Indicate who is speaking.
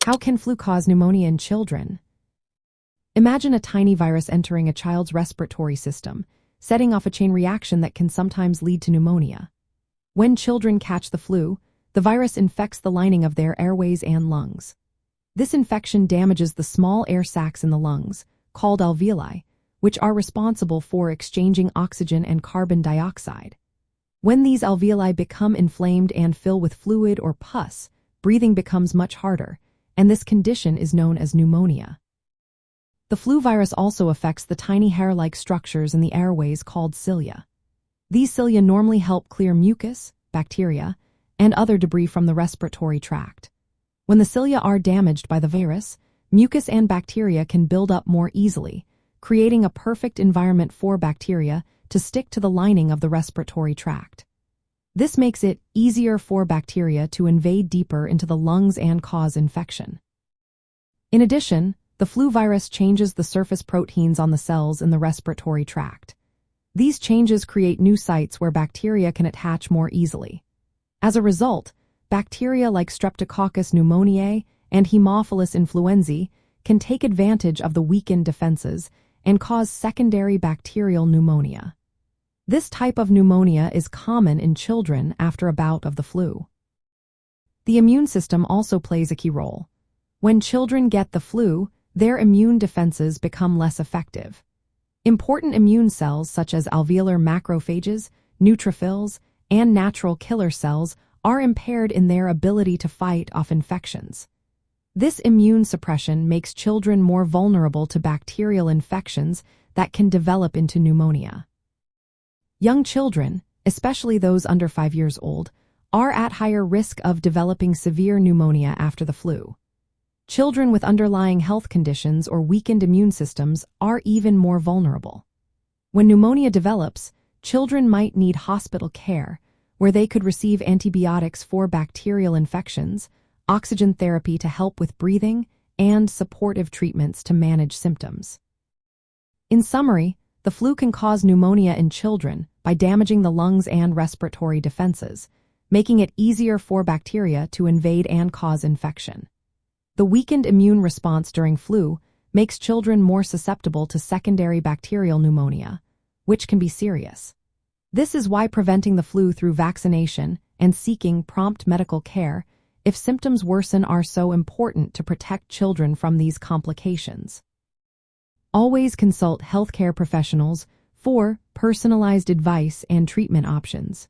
Speaker 1: How can flu cause pneumonia in children? Imagine a tiny virus entering a child's respiratory system, setting off a chain reaction that can sometimes lead to pneumonia. When children catch the flu, the virus infects the lining of their airways and lungs. This infection damages the small air sacs in the lungs, called alveoli, which are responsible for exchanging oxygen and carbon dioxide. When these alveoli become inflamed and fill with fluid or pus, breathing becomes much harder, and this condition is known as pneumonia. The flu virus also affects the tiny hair-like structures in the airways called cilia. These cilia normally help clear mucus, bacteria, and other debris from the respiratory tract. When the cilia are damaged by the virus, mucus and bacteria can build up more easily, creating a perfect environment for bacteria to stick to the lining of the respiratory tract. This makes it easier for bacteria to invade deeper into the lungs and cause infection. In addition, the flu virus changes the surface proteins on the cells in the respiratory tract. These changes create new sites where bacteria can attach more easily. As a result, bacteria like Streptococcus pneumoniae and Haemophilus influenzae can take advantage of the weakened defenses and cause secondary bacterial pneumonia. This type of pneumonia is common in children after a bout of the flu. The immune system also plays a key role. When children get the flu, their immune defenses become less effective. Important immune cells such as alveolar macrophages, neutrophils, and natural killer cells are impaired in their ability to fight off infections. This immune suppression makes children more vulnerable to bacterial infections that can develop into pneumonia. Young children, especially those under 5 years old, are at higher risk of developing severe pneumonia after the flu. Children with underlying health conditions or weakened immune systems are even more vulnerable. When pneumonia develops, children might need hospital care, where they could receive antibiotics for bacterial infections, oxygen therapy to help with breathing, and supportive treatments to manage symptoms. In summary, the flu can cause pneumonia in children by damaging the lungs and respiratory defenses, making it easier for bacteria to invade and cause infection. The weakened immune response during flu makes children more susceptible to secondary bacterial pneumonia, which can be serious. This is why preventing the flu through vaccination and seeking prompt medical care if symptoms worsen are so important to protect children from these complications. Always consult healthcare professionals for personalized advice and treatment options.